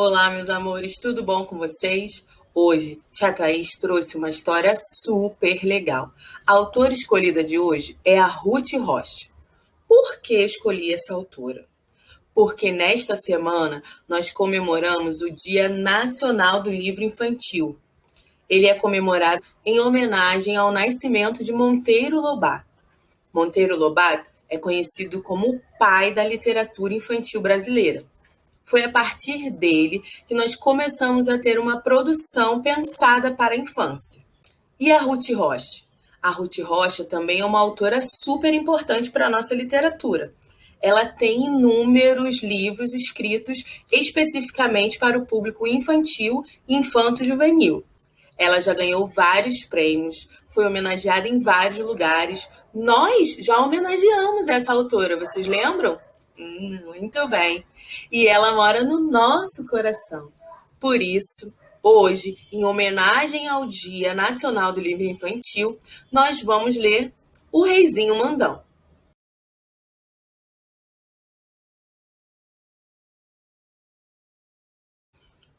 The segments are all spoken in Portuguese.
Olá, meus amores, tudo bom com vocês? Hoje, Tia Thaís trouxe uma história super legal. A autora escolhida de hoje é a Ruth Rocha. Por que escolhi essa autora? Porque nesta semana nós comemoramos o Dia Nacional do Livro Infantil. Ele é comemorado em homenagem ao nascimento de Monteiro Lobato. Monteiro Lobato é conhecido como o pai da literatura infantil brasileira. Foi a partir dele que nós começamos a ter uma produção pensada para a infância. E a Ruth Rocha? A Ruth Rocha também é uma autora super importante para a nossa literatura. Ela tem inúmeros livros escritos especificamente para o público infantil e infanto-juvenil. Ela já ganhou vários prêmios, foi homenageada em vários lugares. Nós já homenageamos essa autora, vocês lembram? Muito bem. E ela mora no nosso coração. Por isso, hoje, em homenagem ao Dia Nacional do Livro Infantil, nós vamos ler O Reizinho Mandão.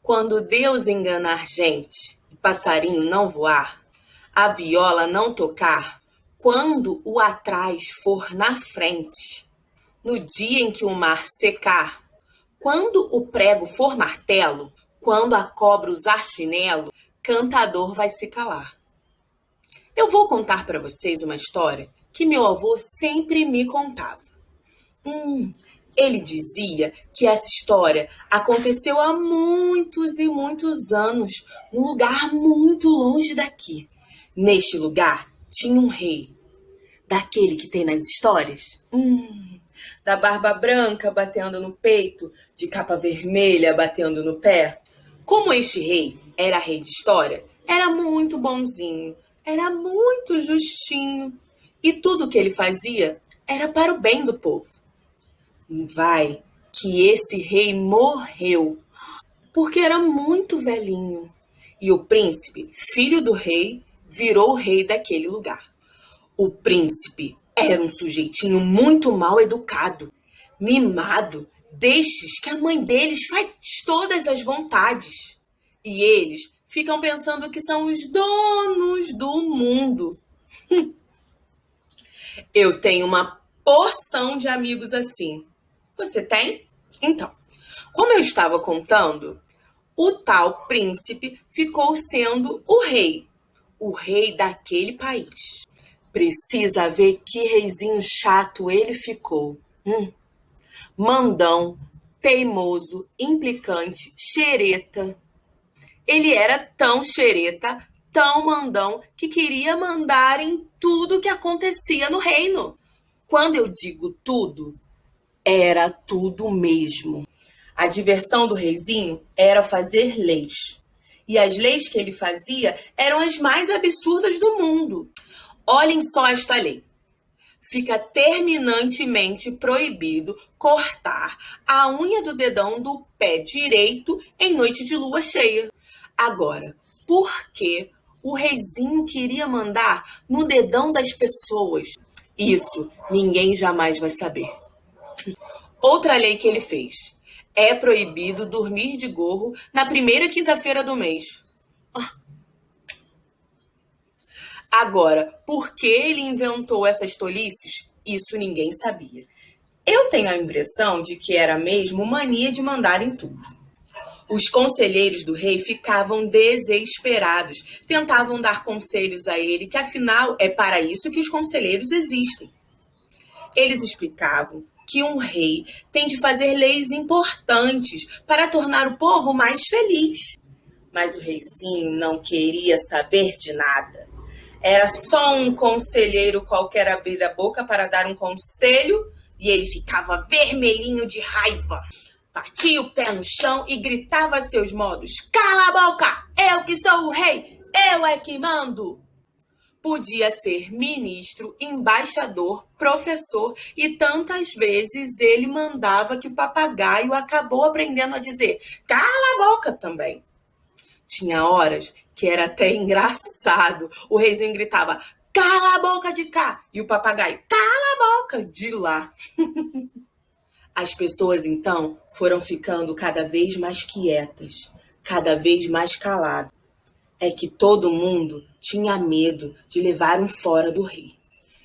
Quando Deus enganar gente e passarinho não voar, a viola não tocar, quando o atrás for na frente, no dia em que o mar secar, quando o prego for martelo, quando a cobra usar chinelo, cantador vai se calar. Eu vou contar para vocês uma história que meu avô sempre me contava. Ele dizia que essa história aconteceu há muitos e muitos anos, num lugar muito longe daqui. Neste lugar tinha um rei, daquele que tem nas histórias. Da barba branca batendo no peito, de capa vermelha batendo no pé. Como este rei era rei de história, era muito bonzinho, era muito justinho. E tudo que ele fazia era para o bem do povo. Vai que esse rei morreu, porque era muito velhinho. E o príncipe, filho do rei, virou o rei daquele lugar. O príncipe era um sujeitinho muito mal educado, mimado, destes que a mãe deles faz todas as vontades. E eles ficam pensando que são os donos do mundo. Eu tenho uma porção de amigos assim. Você tem? Então, como eu estava contando, o tal príncipe ficou sendo o rei daquele país. Precisa ver que reizinho chato ele ficou. Mandão, teimoso, implicante, xereta. Ele era tão xereta, tão mandão, que queria mandar em tudo que acontecia no reino. Quando eu digo tudo, era tudo mesmo. A diversão do reizinho era fazer leis. E as leis que ele fazia eram as mais absurdas do mundo. Olhem só esta lei. Fica terminantemente proibido cortar a unha do dedão do pé direito em noite de lua cheia. Agora, por que o reizinho queria mandar no dedão das pessoas? Isso ninguém jamais vai saber. Outra lei que ele fez. É proibido dormir de gorro na primeira quinta-feira do mês. Agora, por que ele inventou essas tolices? Isso ninguém sabia. Eu tenho a impressão de que era mesmo mania de mandar em tudo. Os conselheiros do rei ficavam desesperados, tentavam dar conselhos a ele, que afinal é para isso que os conselheiros existem. Eles explicavam que um rei tem de fazer leis importantes para tornar o povo mais feliz. Mas o reizinho não queria saber de nada. Era só um conselheiro qualquer abrir a boca para dar um conselho e ele ficava vermelhinho de raiva. Batia o pé no chão e gritava a seus modos: "Cala a boca! Eu que sou o rei! Eu é que mando!" Podia ser ministro, embaixador, professor e tantas vezes ele mandava que o papagaio acabou aprendendo a dizer "cala a boca" também. Tinha horas que era até engraçado. O reizinho gritava "cala a boca de cá" e o papagaio "cala a boca de lá". As pessoas, então, foram ficando cada vez mais quietas, cada vez mais caladas. É que todo mundo tinha medo de levar um fora do rei.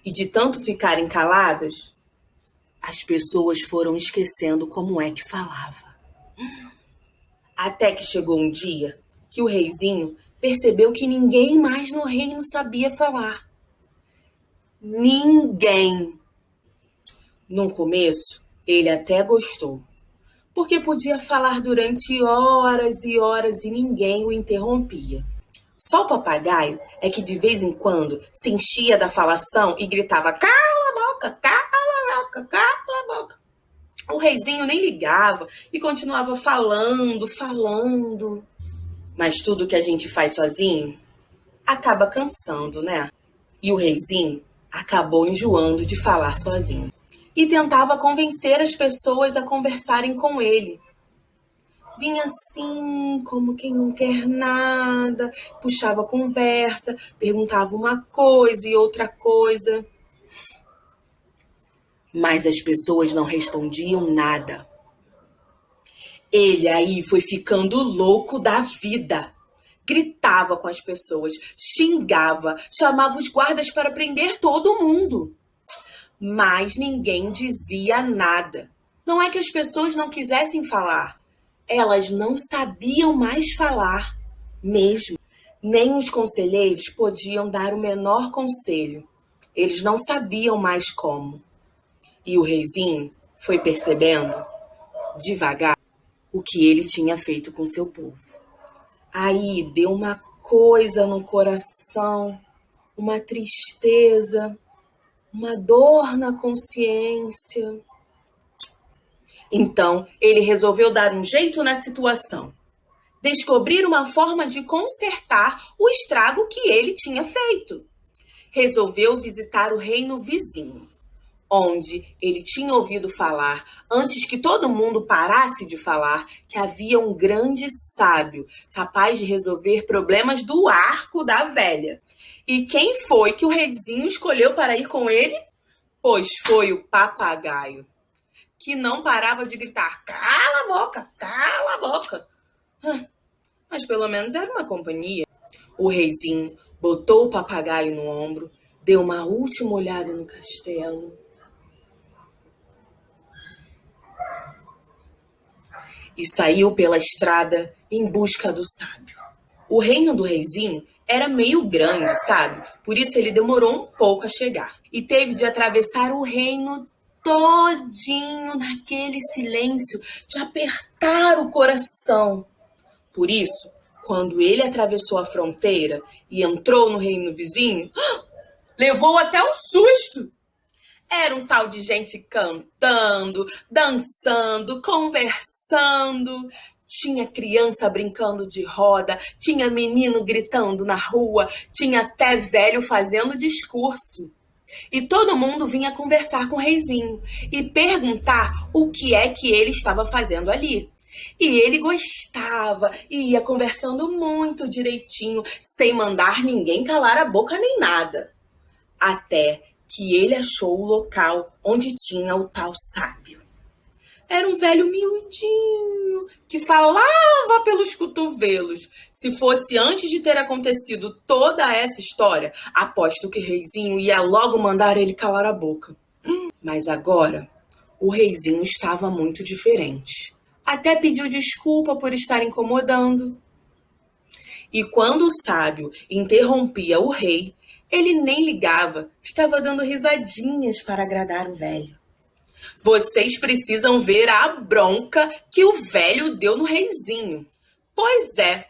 E de tanto ficarem caladas, as pessoas foram esquecendo como é que falava. Até que chegou um dia que o reizinho percebeu que ninguém mais no reino sabia falar. Ninguém. No começo, ele até gostou, porque podia falar durante horas e horas e ninguém o interrompia. Só o papagaio é que de vez em quando se enchia da falação e gritava: cala a boca, cala a boca, cala a boca. O reizinho nem ligava e continuava falando, falando. Mas tudo que a gente faz sozinho acaba cansando, né? E o reizinho acabou enjoando de falar sozinho. E tentava convencer as pessoas a conversarem com ele. Vinha assim, como quem não quer nada, puxava a conversa, perguntava uma coisa e outra coisa. Mas as pessoas não respondiam nada. Ele aí foi ficando louco da vida. Gritava com as pessoas, xingava, chamava os guardas para prender todo mundo. Mas ninguém dizia nada. Não é que as pessoas não quisessem falar. Elas não sabiam mais falar, mesmo. Nem os conselheiros podiam dar o menor conselho. Eles não sabiam mais como. E o reizinho foi percebendo, devagar, o que ele tinha feito com seu povo. Aí deu uma coisa no coração, uma tristeza, uma dor na consciência. Então, ele resolveu dar um jeito na situação. Descobrir uma forma de consertar o estrago que ele tinha feito. Resolveu visitar o reino vizinho, onde ele tinha ouvido falar, antes que todo mundo parasse de falar, que havia um grande sábio capaz de resolver problemas do arco da velha. E quem foi que o reizinho escolheu para ir com ele? Pois foi o papagaio, que não parava de gritar: cala a boca, cala a boca. Mas pelo menos era uma companhia. O reizinho botou o papagaio no ombro, deu uma última olhada no castelo e saiu pela estrada em busca do sábio. O reino do reizinho era meio grande, sabe? Por isso ele demorou um pouco a chegar. E teve de atravessar o reino todinho naquele silêncio de apertar o coração. Por isso, quando ele atravessou a fronteira e entrou no reino vizinho, levou até um susto. Era um tal de gente cantando, dançando, conversando. Tinha criança brincando de roda, tinha menino gritando na rua, tinha até velho fazendo discurso. E todo mundo vinha conversar com o reizinho e perguntar o que é que ele estava fazendo ali. E ele gostava e ia conversando muito direitinho, sem mandar ninguém calar a boca nem nada. Até que ele achou o local onde tinha o tal sábio. Era um velho miudinho, que falava pelos cotovelos. Se fosse antes de ter acontecido toda essa história, aposto que o reizinho ia logo mandar ele calar a boca. Mas agora, o reizinho estava muito diferente. Até pediu desculpa por estar incomodando. E quando o sábio interrompia o rei, ele nem ligava, ficava dando risadinhas para agradar o velho. Vocês precisam ver a bronca que o velho deu no reizinho. Pois é,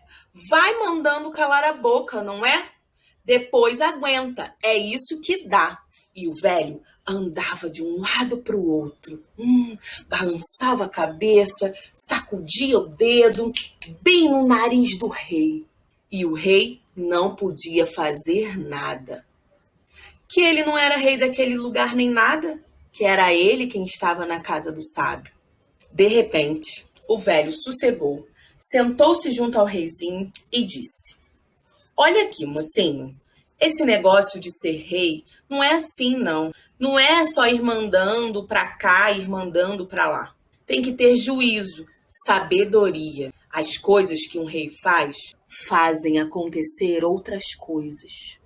vai mandando calar a boca, não é? Depois aguenta, é isso que dá. E o velho andava de um lado para o outro, balançava a cabeça, sacudia o dedo, bem no nariz do rei. E o rei não podia fazer nada. Que ele não era rei daquele lugar nem nada, que era ele quem estava na casa do sábio. De repente, o velho sossegou, sentou-se junto ao reizinho e disse: olha aqui, mocinho, esse negócio de ser rei não é assim, não. Não é só ir mandando para cá, ir mandando para lá. Tem que ter juízo, sabedoria. As coisas que um rei faz, fazem acontecer outras coisas.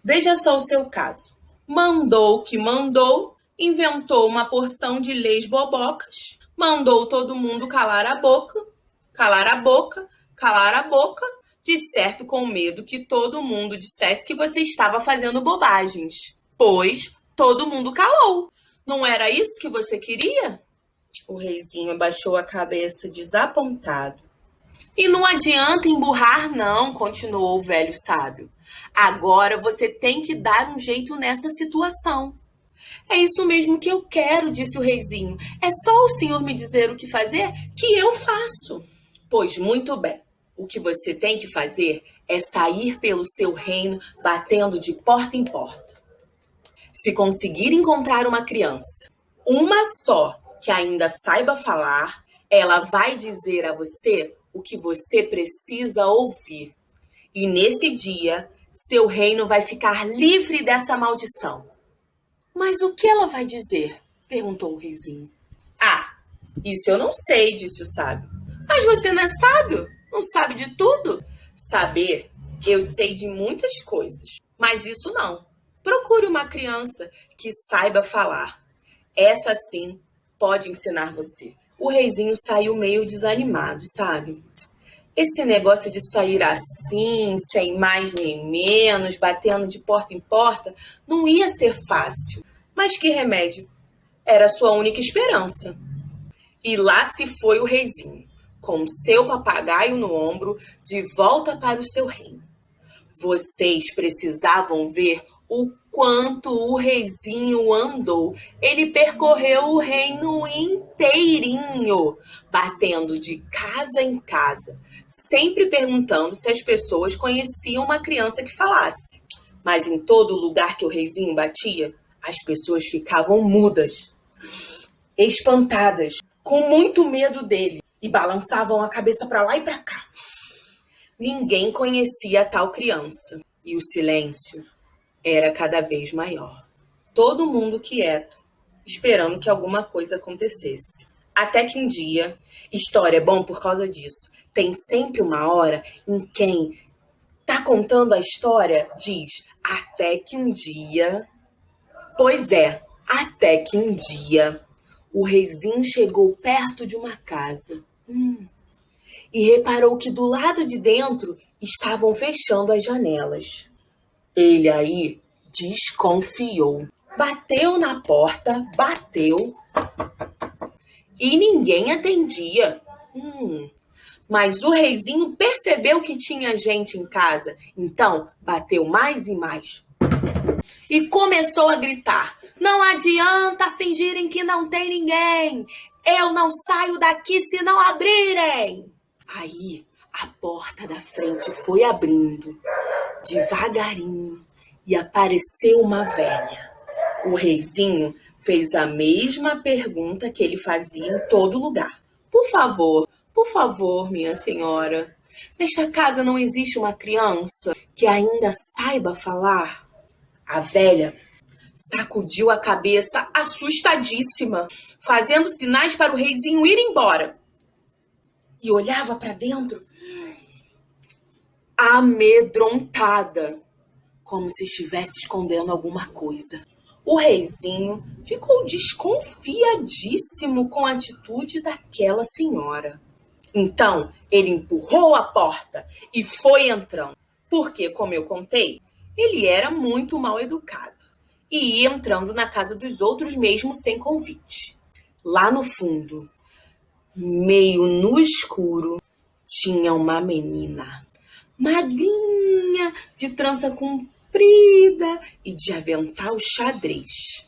Veja só o seu caso. Mandou o que mandou, inventou uma porção de leis bobocas, mandou todo mundo calar a boca, calar a boca, calar a boca, de certo com medo que todo mundo dissesse que você estava fazendo bobagens, pois todo mundo calou. Não era isso que você queria? O reizinho abaixou a cabeça desapontado. E não adianta emburrar, não, continuou o velho sábio. Agora você tem que dar um jeito nessa situação. É isso mesmo que eu quero, disse o reizinho. É só o senhor me dizer o que fazer que eu faço. Pois muito bem. O que você tem que fazer é sair pelo seu reino batendo de porta em porta. Se conseguir encontrar uma criança, uma só, que ainda saiba falar, ela vai dizer a você o que você precisa ouvir. E nesse dia, seu reino vai ficar livre dessa maldição. Mas o que ela vai dizer? Perguntou o reizinho. Ah, isso eu não sei, disse o sábio. Mas você não é sábio? Não sabe de tudo? Saber, eu sei de muitas coisas, mas isso não. Procure uma criança que saiba falar. Essa sim pode ensinar você. O reizinho saiu meio desanimado, sabe? Esse negócio de sair assim, sem mais nem menos, batendo de porta em porta, não ia ser fácil. Mas que remédio? Era a sua única esperança. E lá se foi o reizinho, com seu papagaio no ombro, de volta para o seu reino. Vocês precisavam ver o quanto o reizinho andou. Ele percorreu o reino inteirinho, batendo de casa em casa, sempre perguntando se as pessoas conheciam uma criança que falasse. Mas em todo lugar que o reizinho batia, as pessoas ficavam mudas, espantadas, com muito medo dele, e balançavam a cabeça para lá e para cá. Ninguém conhecia a tal criança, e o silêncio era cada vez maior. Todo mundo quieto, esperando que alguma coisa acontecesse. Até que um dia, história é bom por causa disso, tem sempre uma hora em quem tá contando a história diz, até que um dia... Pois é, até que um dia o reizinho chegou perto de uma casa e reparou que do lado de dentro estavam fechando as janelas. Ele aí desconfiou. Bateu na porta, bateu e ninguém atendia. Mas o reizinho percebeu que tinha gente em casa, então bateu mais e mais. E começou a gritar: não adianta fingirem que não tem ninguém. Eu não saio daqui se não abrirem. Aí a porta da frente foi abrindo devagarinho e apareceu uma velha. O reizinho fez a mesma pergunta que ele fazia em todo lugar. Por favor, minha senhora, nesta casa não existe uma criança que ainda saiba falar? A velha sacudiu a cabeça assustadíssima, fazendo sinais para o reizinho ir embora. E olhava para dentro, amedrontada, como se estivesse escondendo alguma coisa. O reizinho ficou desconfiadíssimo com a atitude daquela senhora. Então, ele empurrou a porta e foi entrando, porque, como eu contei, ele era muito mal educado e ia entrando na casa dos outros mesmo sem convite. Lá no fundo, meio no escuro, tinha uma menina, magrinha, de trança comprida e de avental xadrez.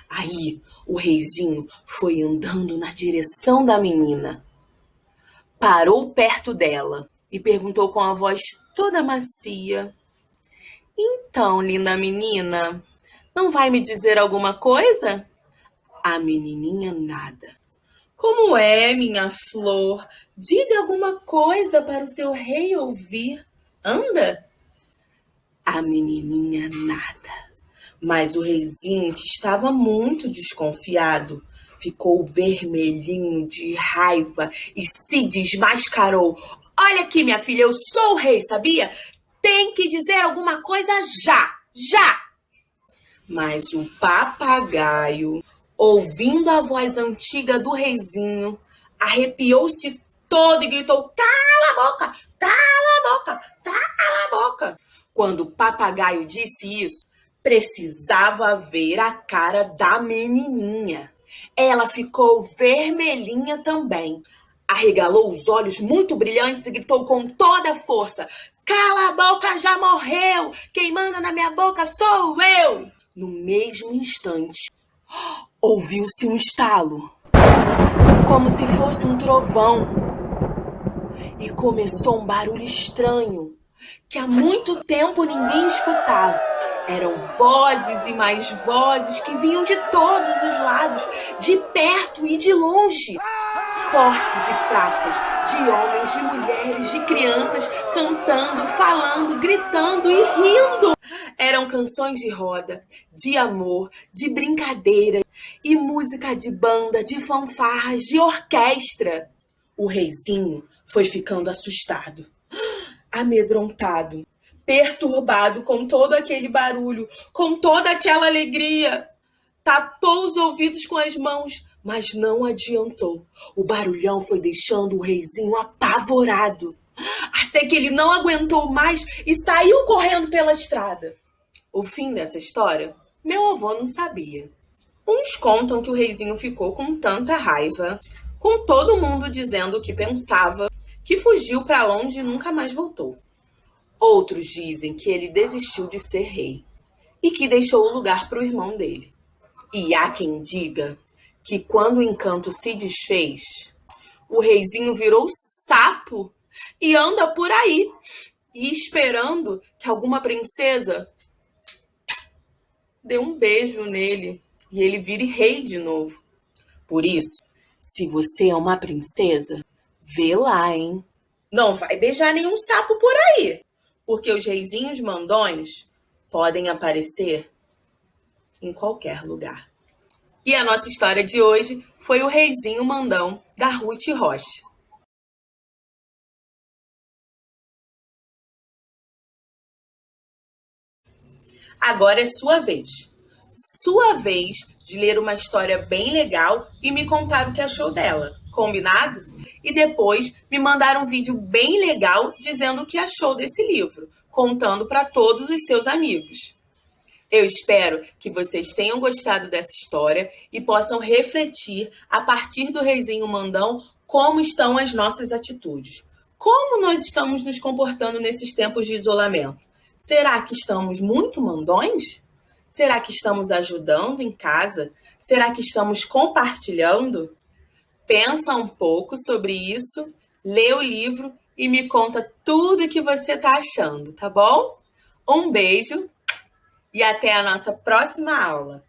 Aí, o reizinho foi andando na direção da menina. Parou perto dela e perguntou com a voz toda macia: então, linda menina, não vai me dizer alguma coisa? A menininha nada. Como é, minha flor? Diga alguma coisa para o seu rei ouvir. Anda? A menininha nada. Mas o reizinho, que estava muito desconfiado, ficou vermelhinho de raiva e se desmascarou. Olha aqui, minha filha, eu sou o rei, sabia? Tem que dizer alguma coisa já, já! Mas o papagaio, ouvindo a voz antiga do reizinho, arrepiou-se todo e gritou: cala a boca, cala a boca, cala a boca. Quando o papagaio disse isso, precisava ver a cara da menininha. Ela ficou vermelhinha também. Arregalou os olhos muito brilhantes e gritou com toda a força: cala a boca, já morreu! Quem manda na minha boca sou eu! No mesmo instante, ouviu-se um estalo, como se fosse um trovão, e começou um barulho estranho, que há muito tempo ninguém escutava. Eram vozes e mais vozes que vinham de todos os lados, de perto e de longe. Fortes e fracas, de homens, de mulheres, de crianças, cantando, falando, gritando e rindo. Eram canções de roda, de amor, de brincadeira e música de banda, de fanfarras, de orquestra. O reizinho foi ficando assustado, amedrontado, perturbado com todo aquele barulho, com toda aquela alegria. Tapou os ouvidos com as mãos, mas não adiantou. O barulhão foi deixando o reizinho apavorado, até que ele não aguentou mais e saiu correndo pela estrada. O fim dessa história, meu avô não sabia. Uns contam que o reizinho ficou com tanta raiva, com todo mundo dizendo o que pensava, que fugiu para longe e nunca mais voltou. Outros dizem que ele desistiu de ser rei e que deixou o lugar para o irmão dele. E há quem diga que quando o encanto se desfez, o reizinho virou sapo e anda por aí, e esperando que alguma princesa dê um beijo nele e ele vire rei de novo. Por isso, se você é uma princesa, vê lá, hein? Não vai beijar nenhum sapo por aí, porque os reizinhos mandões podem aparecer em qualquer lugar. E a nossa história de hoje foi o reizinho mandão da Ruth Rocha. Agora é sua vez. Sua vez de ler uma história bem legal e me contar o que achou dela. Combinado? E depois me mandar um vídeo bem legal dizendo o que achou desse livro, contando para todos os seus amigos. Eu espero que vocês tenham gostado dessa história e possam refletir, a partir do reizinho mandão, como estão as nossas atitudes. Como nós estamos nos comportando nesses tempos de isolamento? Será que estamos muito mandões? Será que estamos ajudando em casa? Será que estamos compartilhando? Pensa um pouco sobre isso, lê o livro e me conta tudo o que você está achando, tá bom? Um beijo! E até a nossa próxima aula.